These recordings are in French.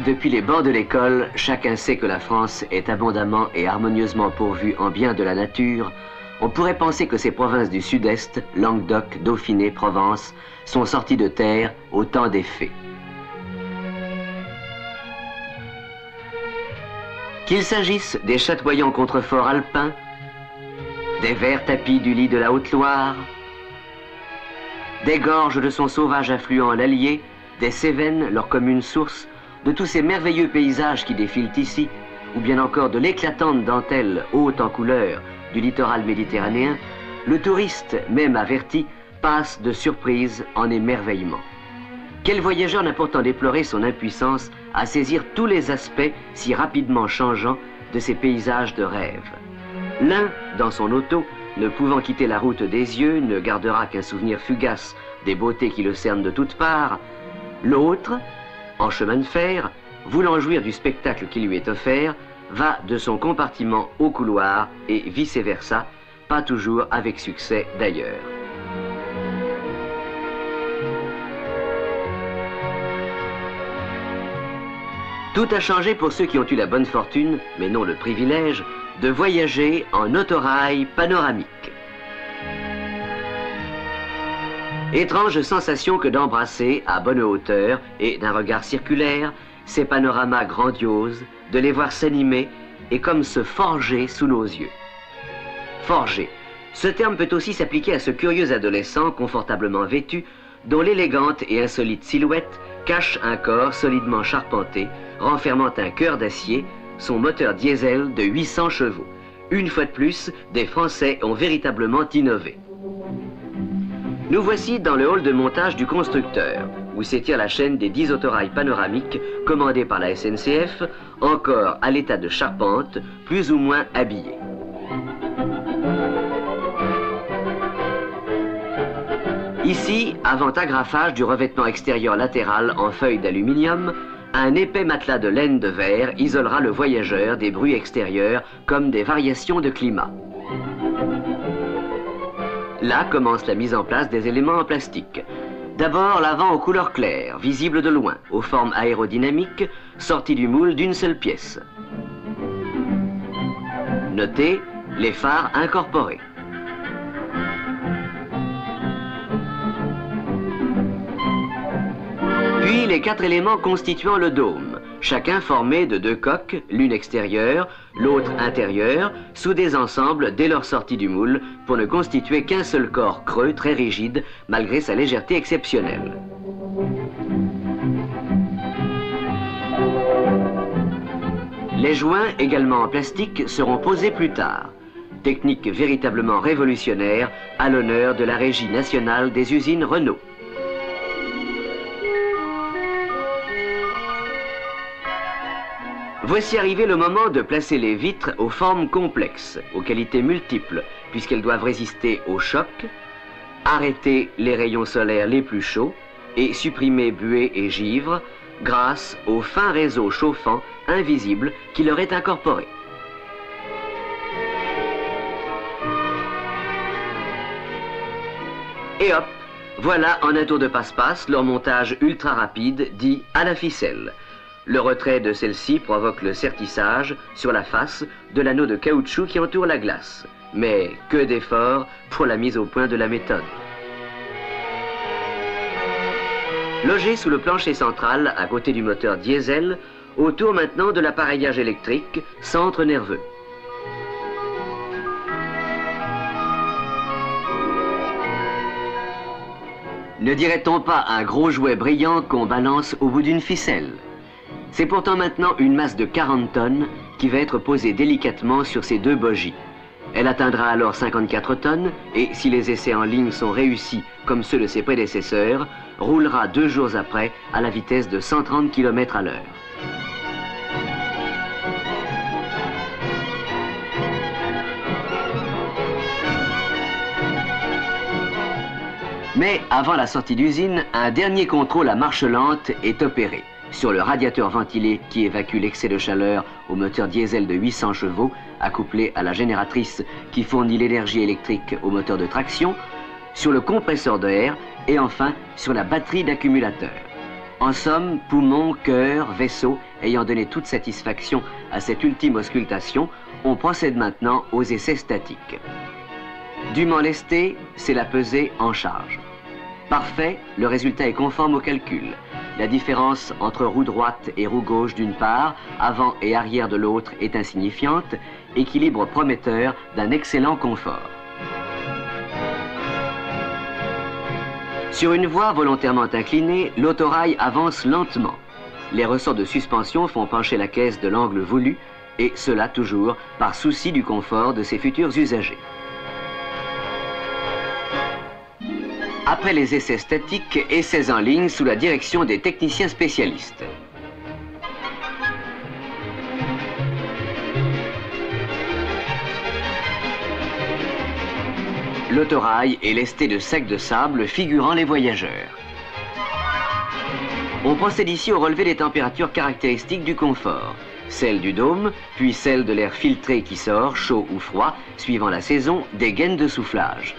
Depuis les bancs de l'école, chacun sait que la France est abondamment et harmonieusement pourvue en biens de la nature. On pourrait penser que ces provinces du sud-est, Languedoc, Dauphiné, Provence, sont sorties de terre au temps des fées. Qu'il s'agisse des chatoyants contreforts alpins, des verts tapis du lit de la Haute-Loire, des gorges de son sauvage affluent l'Allier, des Cévennes, leur commune source, de tous ces merveilleux paysages qui défilent ici, ou bien encore de l'éclatante dentelle haute en couleur du littoral méditerranéen, le touriste, même averti, passe de surprise en émerveillement. Quel voyageur n'a pourtant déploré son impuissance à saisir tous les aspects si rapidement changeants de ces paysages de rêve? L'un, dans son auto, ne pouvant quitter la route des yeux, ne gardera qu'un souvenir fugace des beautés qui le cernent de toutes parts. L'autre, en chemin de fer, voulant jouir du spectacle qui lui est offert, va de son compartiment au couloir et vice-versa, pas toujours avec succès d'ailleurs. Tout a changé pour ceux qui ont eu la bonne fortune, mais non le privilège, de voyager en autorail panoramique. Étrange sensation que d'embrasser à bonne hauteur et d'un regard circulaire ces panoramas grandioses, de les voir s'animer et comme se forger sous nos yeux. Forger, ce terme peut aussi s'appliquer à ce curieux adolescent confortablement vêtu dont l'élégante et insolite silhouette cache un corps solidement charpenté, renfermant un cœur d'acier, son moteur diesel de 800 chevaux. Une fois de plus, des Français ont véritablement innové. Nous voici dans le hall de montage du constructeur, où s'étire la chaîne des 10 autorails panoramiques commandés par la SNCF, encore à l'état de charpente, plus ou moins habillés. Ici, avant agrafage du revêtement extérieur latéral en feuilles d'aluminium, un épais matelas de laine de verre isolera le voyageur des bruits extérieurs comme des variations de climat. Là commence la mise en place des éléments en plastique. D'abord l'avant aux couleurs claires, visible de loin, aux formes aérodynamiques, sorties du moule d'une seule pièce. Notez les phares incorporés. Puis les 4 éléments constituant le dôme, chacun formé de 2 coques, l'une extérieure, l'autre intérieure, soudés ensemble dès leur sortie du moule pour ne constituer qu'un seul corps creux très rigide malgré sa légèreté exceptionnelle. Les joints, également en plastique, seront posés plus tard. Technique véritablement révolutionnaire à l'honneur de la Régie nationale des usines Renault. Voici arrivé le moment de placer les vitres aux formes complexes, aux qualités multiples, puisqu'elles doivent résister aux chocs, arrêter les rayons solaires les plus chauds et supprimer buée et givre grâce au fin réseau chauffant invisible qui leur est incorporé. Et hop, voilà en un tour de passe-passe leur montage ultra rapide dit à la ficelle. Le retrait de celle-ci provoque le sertissage sur la face de l'anneau de caoutchouc qui entoure la glace. Mais que d'efforts pour la mise au point de la méthode. Logé sous le plancher central à côté du moteur diesel, autour maintenant de l'appareillage électrique, centre nerveux. Ne dirait-on pas un gros jouet brillant qu'on balance au bout d'une ficelle? C'est pourtant maintenant une masse de 40 tonnes qui va être posée délicatement sur ces 2 bogies. Elle atteindra alors 54 tonnes et, si les essais en ligne sont réussis comme ceux de ses prédécesseurs, roulera 2 jours après à la vitesse de 130 km à l'heure. Mais avant la sortie d'usine, un dernier contrôle à marche lente est opéré. Sur le radiateur ventilé qui évacue l'excès de chaleur au moteur diesel de 800 chevaux, accouplé à la génératrice qui fournit l'énergie électrique au moteur de traction, sur le compresseur d'air et enfin sur la batterie d'accumulateur. En somme, poumons, cœur, vaisseau, ayant donné toute satisfaction à cette ultime auscultation, on procède maintenant aux essais statiques. Dûment lesté, c'est la pesée en charge. Parfait, le résultat est conforme au calcul. La différence entre roue droite et roue gauche d'une part, avant et arrière de l'autre est insignifiante, équilibre prometteur d'un excellent confort. Sur une voie volontairement inclinée, l'autorail avance lentement. Les ressorts de suspension font pencher la caisse de l'angle voulu, et cela toujours par souci du confort de ses futurs usagers. Après les essais statiques, essais en ligne sous la direction des techniciens spécialistes. L'autorail est lesté de sacs de sable figurant les voyageurs. On procède ici au relevé des températures caractéristiques du confort. Celle du dôme, puis celle de l'air filtré qui sort, chaud ou froid, suivant la saison, des gaines de soufflage.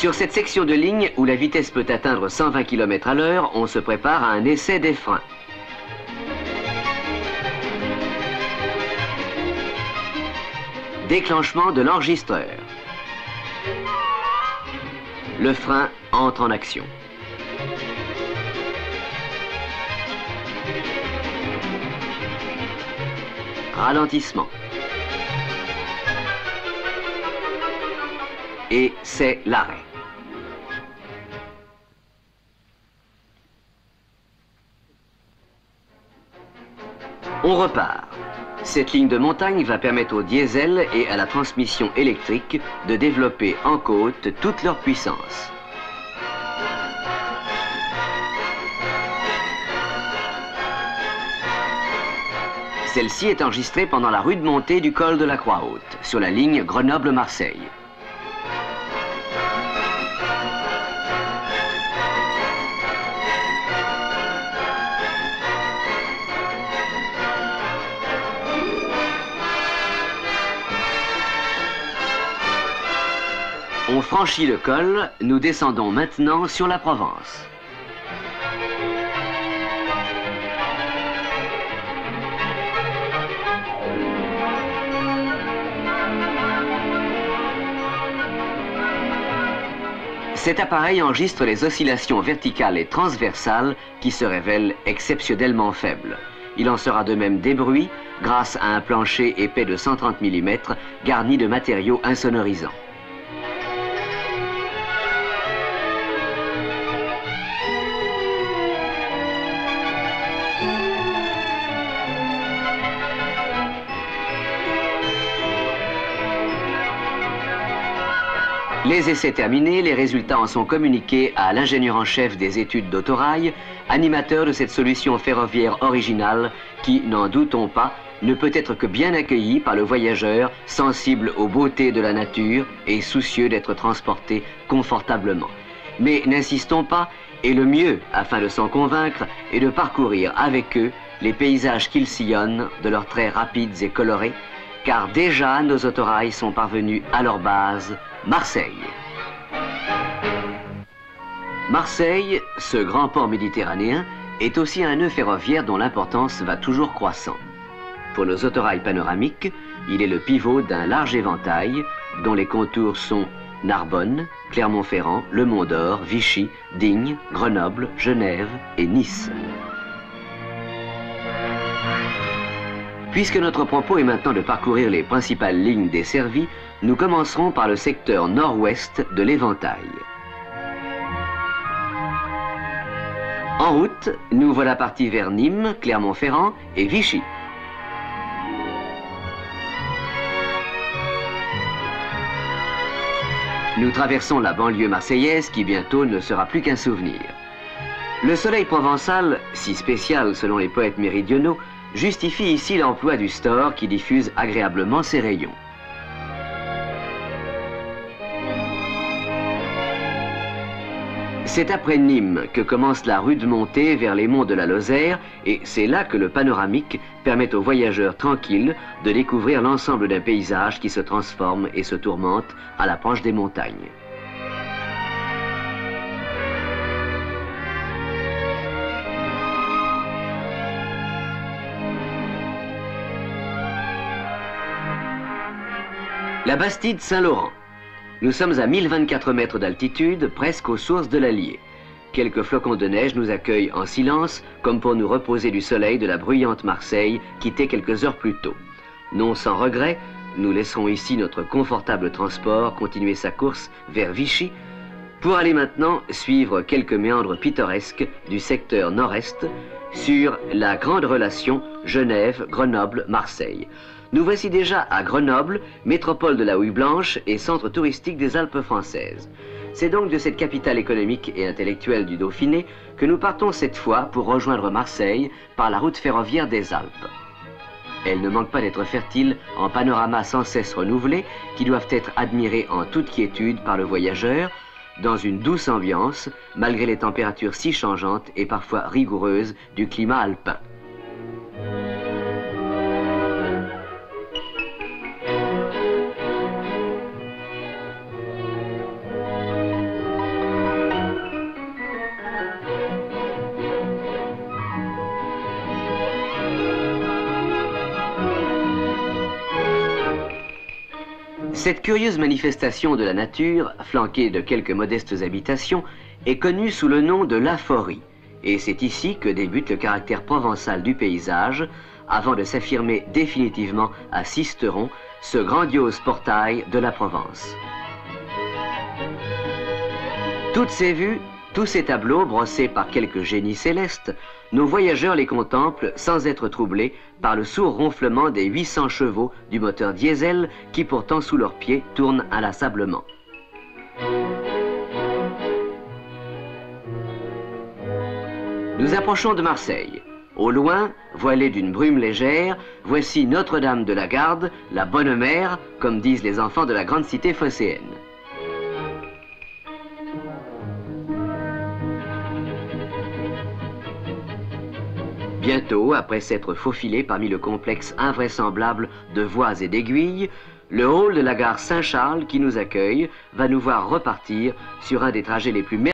Sur cette section de ligne où la vitesse peut atteindre 120 km à l'heure, on se prépare à un essai des freins. Déclenchement de l'enregistreur. Le frein entre en action. Ralentissement. Et c'est l'arrêt. On repart. Cette ligne de montagne va permettre au diesel et à la transmission électrique de développer en côte toute leur puissance. Celle-ci est enregistrée pendant la rude montée du col de la Croix-Haute, sur la ligne Grenoble-Marseille. On franchit le col, nous descendons maintenant sur la Provence. Cet appareil enregistre les oscillations verticales et transversales qui se révèlent exceptionnellement faibles. Il en sera de même des bruits grâce à un plancher épais de 130 mm garni de matériaux insonorisants. Les essais terminés, les résultats en sont communiqués à l'ingénieur en chef des études d'Autorail, animateur de cette solution ferroviaire originale qui, n'en doutons pas, ne peut être que bien accueillie par le voyageur sensible aux beautés de la nature et soucieux d'être transporté confortablement. Mais n'insistons pas, et le mieux, afin de s'en convaincre, est de parcourir avec eux les paysages qu'ils sillonnent de leurs traits rapides et colorés, car déjà nos autorails sont parvenus à leur base, Marseille. Marseille, ce grand port méditerranéen, est aussi un nœud ferroviaire dont l'importance va toujours croissant. Pour nos autorails panoramiques, il est le pivot d'un large éventail dont les contours sont Narbonne, Clermont-Ferrand, Le Mont-d'Or, Vichy, Digne, Grenoble, Genève et Nice. Puisque notre propos est maintenant de parcourir les principales lignes desservies, nous commencerons par le secteur nord-ouest de l'éventail. En route, nous voilà partis vers Nîmes, Clermont-Ferrand et Vichy. Nous traversons la banlieue marseillaise qui bientôt ne sera plus qu'un souvenir. Le soleil provençal, si spécial selon les poètes méridionaux, justifie ici l'emploi du store qui diffuse agréablement ses rayons. C'est après Nîmes que commence la rude montée vers les monts de la Lozère et c'est là que le panoramique permet aux voyageurs tranquilles de découvrir l'ensemble d'un paysage qui se transforme et se tourmente à l'approche des montagnes. La Bastide Saint-Laurent. Nous sommes à 1024 mètres d'altitude, presque aux sources de l'Allier. Quelques flocons de neige nous accueillent en silence, comme pour nous reposer du soleil de la bruyante Marseille, quittée quelques heures plus tôt. Non sans regret, nous laisserons ici notre confortable transport continuer sa course vers Vichy, pour aller maintenant suivre quelques méandres pittoresques du secteur nord-est sur la grande relation Genève-Grenoble-Marseille. Nous voici déjà à Grenoble, métropole de la houille blanche et centre touristique des Alpes françaises. C'est donc de cette capitale économique et intellectuelle du Dauphiné que nous partons cette fois pour rejoindre Marseille par la route ferroviaire des Alpes. Elle ne manque pas d'être fertile en panoramas sans cesse renouvelés qui doivent être admirés en toute quiétude par le voyageur, dans une douce ambiance, malgré les températures si changeantes et parfois rigoureuses du climat alpin. Cette curieuse manifestation de la nature, flanquée de quelques modestes habitations, est connue sous le nom de l'aphorie. Et c'est ici que débute le caractère provençal du paysage, avant de s'affirmer définitivement à Sisteron, ce grandiose portail de la Provence. Toutes ces vues, tous ces tableaux brossés par quelques génies célestes, nos voyageurs les contemplent sans être troublés par le sourd ronflement des 800 chevaux du moteur diesel qui pourtant sous leurs pieds tourne inlassablement. Nous approchons de Marseille. Au loin, voilée d'une brume légère, voici Notre-Dame de la Garde, la bonne mère, comme disent les enfants de la grande cité phocéenne. Bientôt, après s'être faufilé parmi le complexe invraisemblable de voies et d'aiguilles, le hall de la gare Saint-Charles qui nous accueille va nous voir repartir sur un des trajets les plus merveilleux.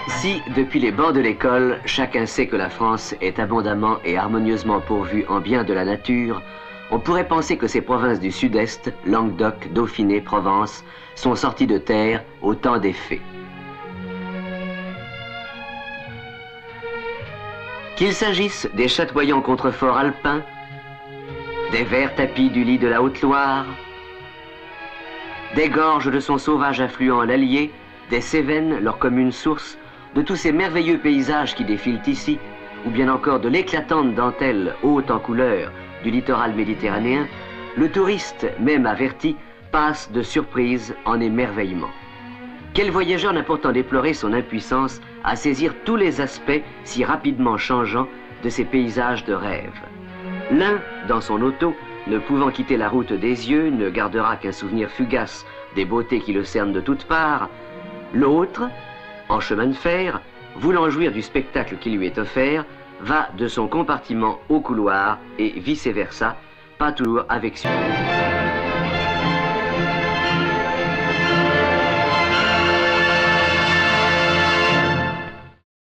Si, depuis les bancs de l'école, chacun sait que la France est abondamment et harmonieusement pourvue en biens de la nature, on pourrait penser que ces provinces du sud-est, Languedoc, Dauphiné, Provence, sont sorties de terre au temps des fées. Qu'il s'agisse des chatoyants contreforts alpins, des verts tapis du lit de la Haute-Loire, des gorges de son sauvage affluent l'Allier, des Cévennes, leur commune source, de tous ces merveilleux paysages qui défilent ici, ou bien encore de l'éclatante dentelle haute en couleur du littoral méditerranéen, le touriste, même averti, passe de surprise en émerveillement. Quel voyageur n'a pourtant déploré son impuissance à saisir tous les aspects si rapidement changeants de ces paysages de rêve? L'un, dans son auto, ne pouvant quitter la route des yeux, ne gardera qu'un souvenir fugace des beautés qui le cernent de toutes parts. L'autre, en chemin de fer, voulant jouir du spectacle qui lui est offert, va de son compartiment au couloir et vice-versa, pas toujours avec succès.